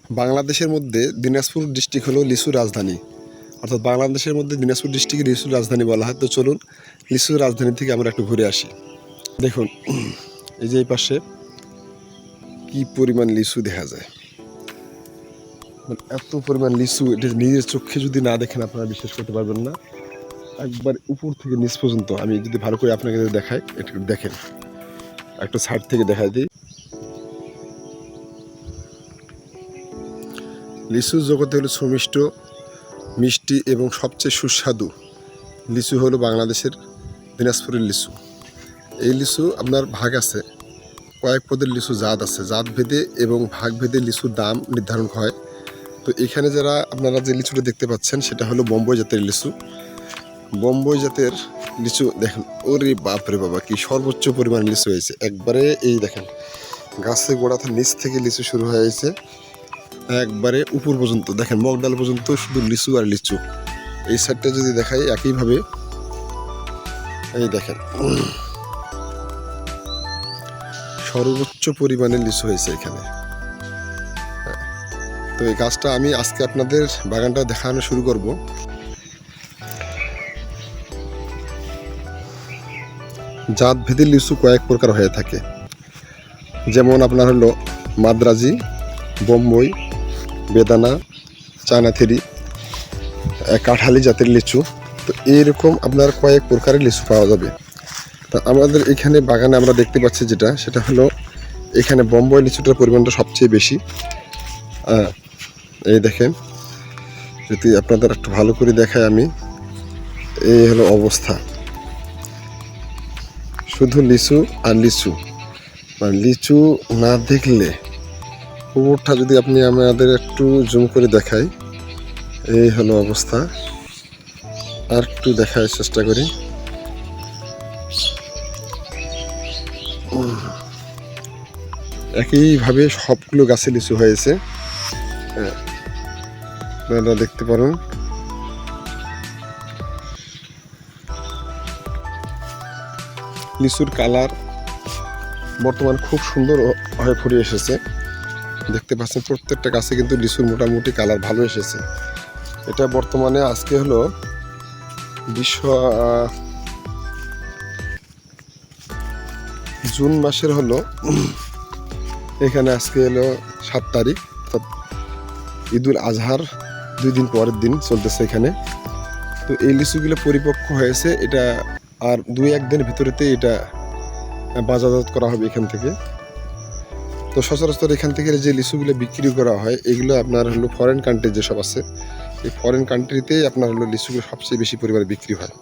বাংলাদেশের মধ্যে দিনাজপুর ডিস্ট্রিক্ট হলো লিচুর রাজধানী, অর্থাৎ বাংলাদেশের মধ্যে দিনাজপুর ডিস্ট্রিক্টকে লিচুর রাজধানী বলা হয়। তো চলুন লিচুর রাজধানী থেকে আমরা একটু ঘুরে আসি। দেখুন এই যে এই পাশে কি পরিমাণ লিচু দেখা যায়, মানে এত পরিমাণ লিচু, এটা নিজের চোখে যদি না দেখেন আপনারা বিশ্বাস করতে পারবেন না। একবার উপর থেকে নিচ পর্যন্ত আমি যদি ভালো করে আপনাকে দেখাই, একটু দেখেন, একটা সাইড থেকে দেখাই দিই। লিচু জগতে হলো সুমিষ্ট, মিষ্টি এবং সবচেয়ে সুস্বাদু লিচু হলো বাংলাদেশের দিনাজপুরের লিচু। এই লিচু আপনার ভাগ আছে, কয়েক পদের লিচু জাত আছে, জাত ভেদে এবং ভাগ ভেদে লিচুর দাম নির্ধারণ হয়। তো এখানে যারা আপনারা যে লিচুটা দেখতে পাচ্ছেন সেটা হলো বোম্বাই জাতের লিচু। বোম্বাই জাতের লিচু দেখেন, ওরে বাপরে বাবা, কি সর্বোচ্চ পরিমাণ লিচু হয়েছে। একবারে এই দেখেন গাছের গোড়া নিচ থেকে লিচু শুরু হয়েছে, একবারে উপর পর্যন্ত দেখেন, মগডাল পর্যন্ত শুধু লিচু আর লিচু। এই সাইডটা যদি দেখাই একইভাবে, এই দেখেন সর্বোচ্চ পরিমাণে লিচু হয়েছে এখানে। তো এই গাছটা আমি আজকে আপনাদের বাগানটা দেখানো শুরু করব। জাত ভেদে লিচু কয়েক প্রকার হয়ে থাকে, যেমন আপনার হলো মাদ্রাজি, বোম্বাই, বেদানা, চায়নাথেরি, কাঁঠালি জাতের লিচু। তো এইরকম আপনার কয়েক প্রকারের লিচু পাওয়া যাবে। তা আমাদের এখানে বাগানে আমরা দেখতে পাচ্ছি যেটা, সেটা হলো এখানে বোম্বাই লিচুটার পরিমাণটা সবচেয়ে বেশি। এই দেখেন, যদি আপনাদের একটু ভালো করে দেখাই আমি, এই হলো অবস্থা, শুধু লিচু আর লিচু, মানে লিচু না দেখলে পুকুরটা যদি আপনি আমাদের একটু জুম করে দেখাই, এই হলো অবস্থা। আর একটু দেখার চেষ্টা করি, একইভাবে সবগুলো গাছে লিচু হয়েছে, আপনারা দেখতে পারেন। লিচুর কালার বর্তমান খুব সুন্দর হয়ে ফুটে এসেছে, দেখতে পাচ্ছেন প্রত্যেকটা গাছে কিন্তু লিচুর মোটামুটি কালার ভালো এসেছে। এটা বর্তমানে আজকে হলো জুন মাসের হলো এখানে আজকে হলো 7 তারিখ, অর্থাৎ ঈদুল আজহার 2 দিন পরের দিন চলতেছে এখানে। তো এই লিচুগুলো পরিপক্ক হয়েছে, এটা আর 2-1 দিনের ভিতরেতে এটা বাজারজাত করা হবে এখান থেকে। তো সচরাচর এখান থেকে যে লিচুগুলো বিক্রি করা হয় এগুলো আপনার হলো ফরেন কান্ট্রি যেসব আছে, এই ফরেন কান্ট্রিতেই আপনার হলো লিচুগুলো সবচেয়ে বেশি পরিমাণে বিক্রি হয়।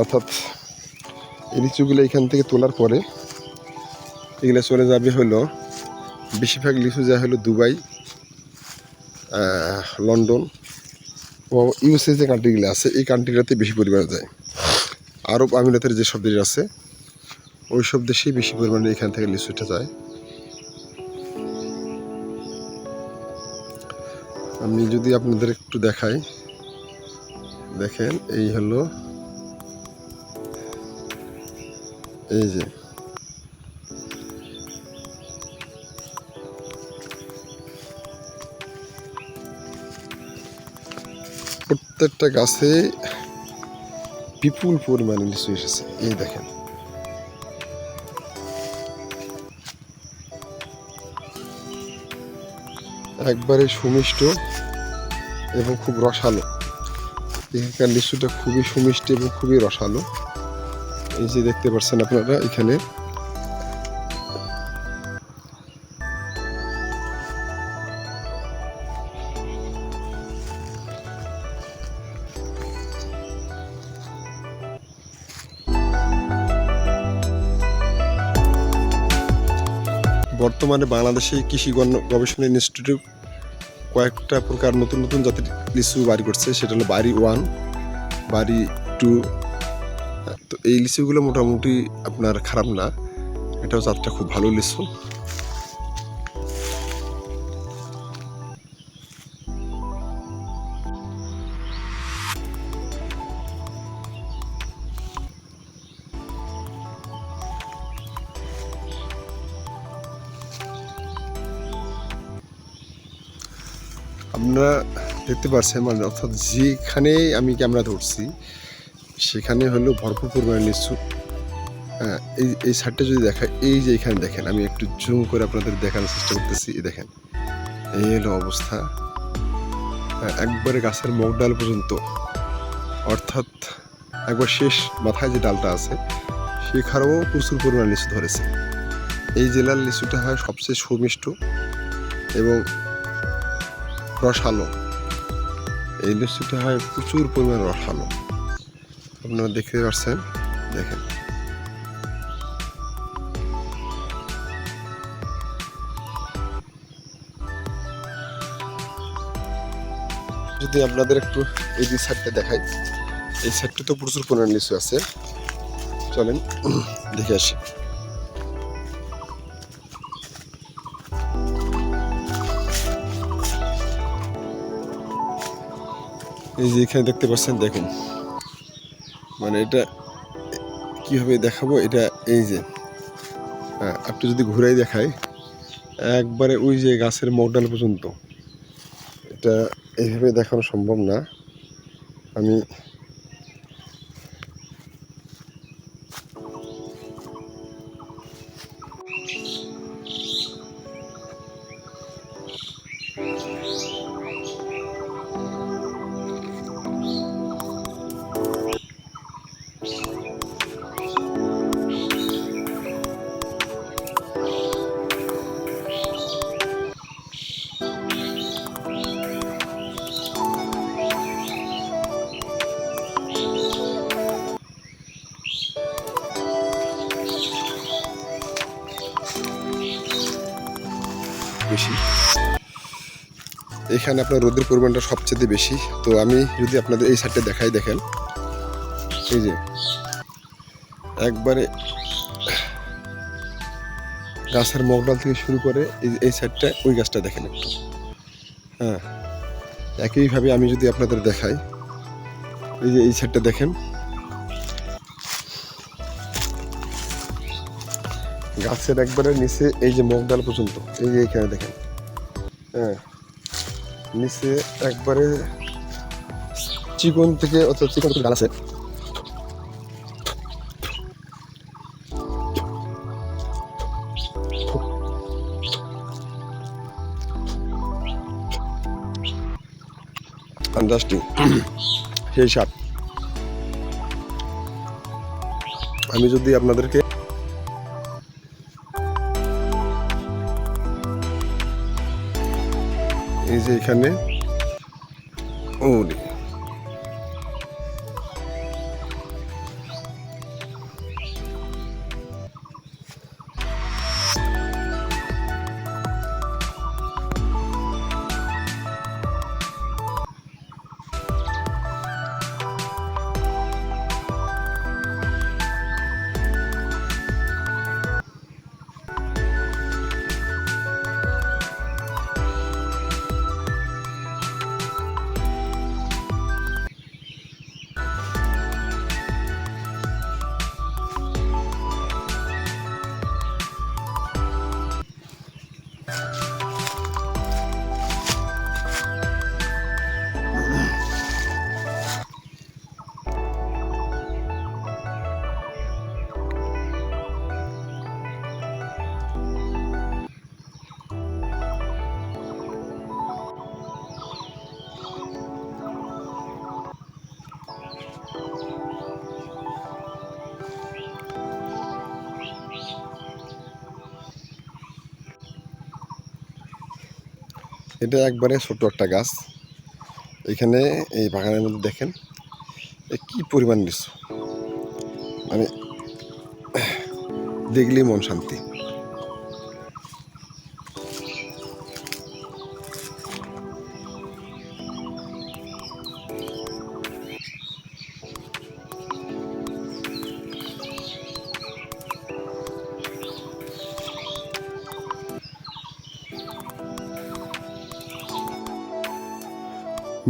অর্থাৎ এই লিচুগুলো এখান থেকে তোলার পরে এগুলো চলে যাবে হলো, বেশিরভাগ লিচু যায় হলো দুবাই, লন্ডন ও ইউএসএ যে কান্ট্রিগুলো আছে এই কান্ট্রিগুলোতে বেশি পরিমাণে যায়। আরব আমিরাতের যেসব দেশ আছে ওই সব দেশেই বেশি পরিমাণে এখান থেকে লিচুটা যায়। আমি যদি আপনাদের একটু দেখাই, দেখেন এই হলো, এই যে প্রত্যেকটা গাছে বিপুল পরিমাণে লিচু এসেছে। এই দেখেন একবারে সুমিষ্ট এবং খুব রসালো, এখানকার লিচুটা খুবই সুমিষ্টি এবং খুবই রসালো। এই যে দেখতে পাচ্ছেন আপনারা এখানে বর্তমানে বাংলাদেশে কৃষি গবেষণা ইনস্টিটিউট কয়েকটা প্রকার নতুন নতুন জাতের লিচু বাড়ি করছে, সেটা হলো বাড়ি 1, বাড়ি 2। তো এই লিচুগুলো মোটামুটি আপনার খারাপ না, এটাও জাতটা খুব ভালো লিচু। আপনারা দেখতে পাচ্ছেন, মানে অর্থাৎ যেখানেই আমি ক্যামেরা ধরছি সেখানে হলো ভরপুর পরিমাণে লিচু। হ্যাঁ, এই সাইডটা যদি দেখায়, এই যে এখানে দেখেন, আমি একটু জুম করে আপনাদের দেখানোর চেষ্টা করতেছি। এই দেখেন, এই হলো অবস্থা। হ্যাঁ, একবারে গাছের মুখ ডাল পর্যন্ত, অর্থাৎ একবার শেষ মাথায় যে ডালটা আছে সেখানেও প্রচুর পরিমাণ লিচু ধরেছে। এই জেলার লিচুটা হয় সবচেয়ে সুমিষ্ট এবং রসালো। এই লিচুটা হয় প্রচুর পরিমাণ রসালো, আপনারা দেখতে পাচ্ছেন। দেখেন, যদি আপনাদের একটু এই যে সাইডটা দেখাই, এই সাইডটা তো প্রচুর পরিমাণ লিচু আছে। চলেন দেখে আসি। এই যে এখানে দেখতে পাচ্ছেন, দেখুন, মানে এটা কিভাবে দেখাবো, এটা এই যে একটু যদি ঘুরাই দেখাই, একবারে ওই যে গাছের মগডাল পর্যন্ত, এটা এইভাবে দেখানো সম্ভব না। আমি বেশি, এখানে আপনার রোদের পরিমাণটা সবচেয়ে বেশি। তো আমি যদি আপনাদের এই সাইডটা দেখাই, দেখেন, এই যে একবারে গাছের মগডাল থেকে শুরু করে এই সাইডটা, ওই গাছটা দেখেন একটু। হ্যাঁ, একইভাবে আমি যদি আপনাদের দেখাই, এই যে এই সাইডটা দেখেন, গাছের একবারে নিচে এই যে মগডাল পর্যন্ত, এই যে এইখানে দেখেন। হ্যাঁ, নিচে একবারে চিকন থেকে, অর্থাৎ চিকন ডাল আছে। আন্ডারস্টিং সেই সাপ। আমি যদি আপনাদেরকে এই যে এখানে এটা একবারে ছোট একটা গাছ। এখানে এই বাগানের মধ্যে দেখেন কি পরিমাণ লিচু, মানে দেখলেই মন শান্তি।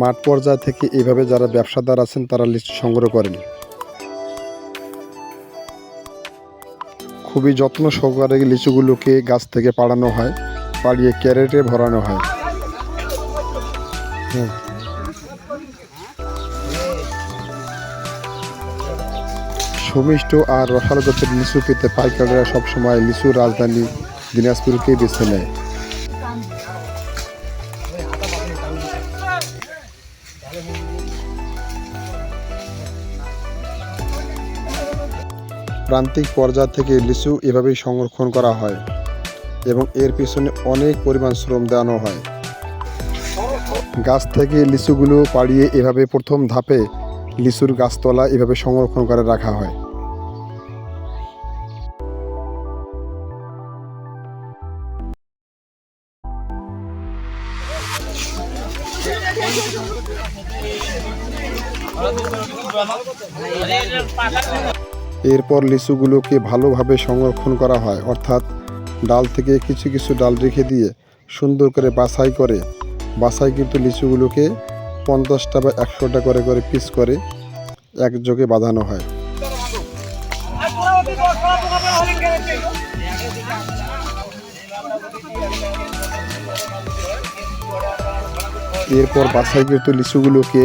মাঠ পর্যায় থেকে এভাবে যারা ব্যবসাদার আছেন তারা লিচু সংগ্রহ করেন। খুবই যত্ন সহকারে লিচুগুলোকে গাছ থেকে পাড়ানো হয়, পাড়িয়ে ক্যারেটে ভরানো হয়। সুমিষ্ট আর রসালো জাতের লিচু পেতে পাইকাররা সবসময় লিচুর রাজধানী দিনাজপুরকেই বেছে নেয়। প্রান্তিক পর্যায় থেকে লিচু এভাবেই সংরক্ষণ করা হয় এবং এর পিছনে অনেক পরিমাণ শ্রম দেওয়ানো হয়। গাছ থেকে লিচুগুলো পাড়িয়ে এভাবে প্রথম ধাপে লিচুর গাছতলা এভাবে সংরক্ষণ করে রাখা হয়। এরপর লিচুগুলোকে ভালোভাবে সংরক্ষণ করা হয়, অর্থাৎ ডাল থেকে কিছু কিছু ডাল রেখে দিয়ে সুন্দর করে বাছাই কিন্তু লিচুগুলোকে 50টা বা 100টা করে করে পিস করে একযোগে বাঁধানো হয়। এরপর বাছাইকৃত লিচুগুলোকে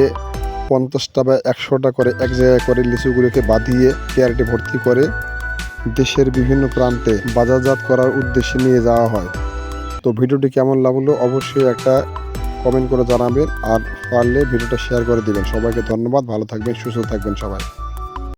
50টা বা 100টা করে এক জায়গায় করে লিচুগুলোকে বাঁধিয়ে ক্যারেটে ভর্তি করে দেশের বিভিন্ন প্রান্তে বাজারজাত করার উদ্দেশ্যে নিয়ে যাওয়া হয়। তো ভিডিওটি কেমন লাগলো অবশ্যই একটা কমেন্ট করে জানাবেন, আর পারলে ভিডিওটা শেয়ার করে দিবেন। সবাইকে ধন্যবাদ, ভালো থাকবেন, সুস্থ থাকবেন সবাই।